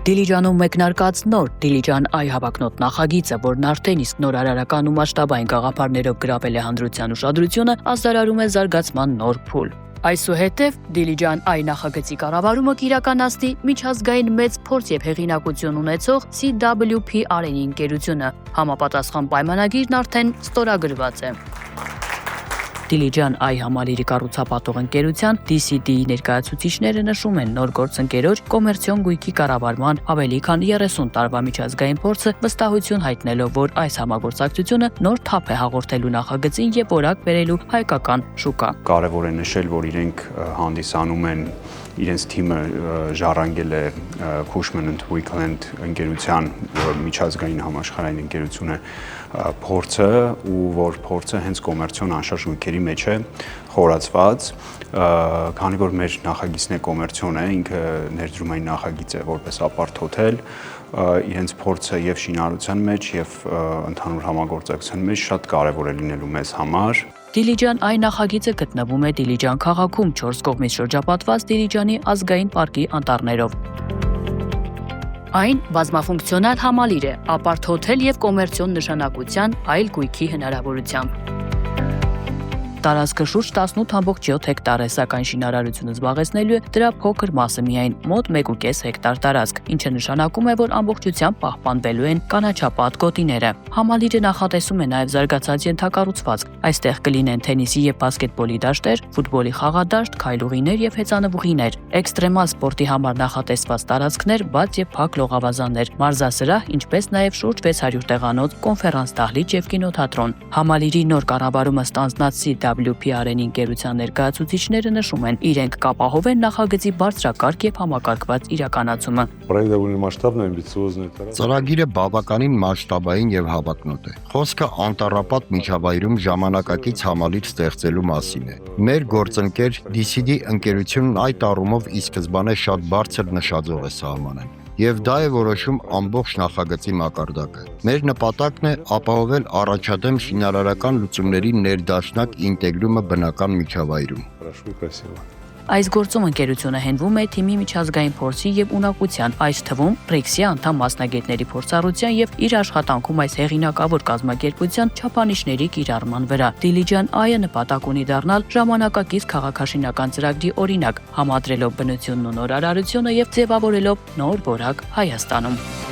Դիլիջանում մեկնարկած նոր Դիլիջան այ հավակնոտ նախագիծը, որն արդեն իսկ նորարարական ու մասշտաբային գաղափարներով գրավել է հանրության ուշադրությունը, ազդարարում է զարգացման նոր փուլ։ Այսուհետև Դիլիջան այ նախագծի կառավարումը կիրականացնի միջազգային մեծ փորձ եւ հեղինակություն ունեցող CWP Areni ընկերությունը։ Համապատասխան պայմանագիրն արդեն ստորագրված է։ Դիլիջան այ համալիրի կառուցապատող ընկերության DCD-ի ներկայացուցիչները նշում են նոր գործընկերոջ կոմերցիոն գույքի կառավարման ավելի քան 30 տարվա միջազգային փորձը, վստահություն հայտնելով, որ այս համագործակցությունը նոր թափ է հաղորդելու նախագծին եւ որակ բերելու հայկական շուկա։ Կարևոր է նշել, որ իրենք հանդիսանում են իրենց թիմը ժառանգել է Cushman & Wakeland ընկերության միջազգային համաշխարհային ընկերություն է փորձը ու որ փորձը հենց կոմերցիոն անշարժ գույքերի մեջ է խորացված, քանի որ մեր նախագիծն է կոմերցիոն է, ինքը ներդրումային նախագիծ է որպես ապարտ հոթել, իրենց փորձը եւ շինարարության մեջ եւ ընդհանուր համագործակցության մեջ շատ կարեւոր է լինելու մեզ համար։ Դիլիջան այ նախագիծը գտնվում է Դիլիջան քաղաքում 4 կողմից շրջապատված Դիլիջանի ազգային պարկի անտառներով։ Այն բազմաֆունկցիոնալ համալիր է, ապարտ հոթել եւ կոմերցիոն նշանակության այլ գույքի հնարավորությամբ։ Տարածքը շուրջ 18.7 հեկտար է, սակայն շինարարությունը զբաղեցնելու է դրա փոքր մասը միայն, մոտ 1.5 հեկտար տարածք, ինչը նշանակում է, որ ամբողջությամբ պահպանվելու են կանաչապատ գոտիները։ Համալիրը նախատեսում է նաև զարգացած ենթակառուցվածք։ Այստեղ կլինեն թենիսի եւ բասկետբոլի դաշտեր, ֆուտբոլի խաղադաշտ, քայլուղիներ եւ հեծանվուղիներ, էքստրեմալ սպորտի համար նախատեսված տարածքներ, բաց եւ փակ լողավազաններ, մարզասրահ, ինչպես նաև շուրջ 600 տեղանոց, կոնֆերանս դահլիճ եւ կինոթատրոն։ Համալիրի նոր կառավարումը ստանձնած CWP Areni ընկերության ներկայացուցիչները նշում են, իրենք կապահովեն նախագծի բարձրակարգ եւ համակարգված իրականացումը։ Ծրագիրը բավականին մասշտաբային եւ հավակնոտ է։ Խոսքը անտառապատ միջավայրում ժամանակակից համալիր ստեղծելու մասին է։ Մեր գործընկեր DCD ընկերությունն այդ առումով ի սկզբանե շատ բարձր նշաձող է սահմանել։ Եվ դա է որոշում ամբողջ նախագծի մակարդակը։ Մեր նպատակն է ապահովել առաջադեմ շինարարական լուծումների ներդաշնակ ինտեգրումը բնական միջավայրում։ Այս գործում ընկերությունը հենվում է թիմի միջազգային փորձի եւ ունակության, այս թվում BRICS-ի անդամ մասնագետների փորձառության եւ իր աշխատանքում այս հեղինակավոր կազմակերպության չափանիշների կիրառման վրա։ Դիլիջան այը նպատակ ունի դառնալ ժամանակակից քաղաքաշինական ծրագրի օրինակ, համադրելով բնությունն ու նորարարությունը եւ ձևավորելով նոր որակ Հայաստանում։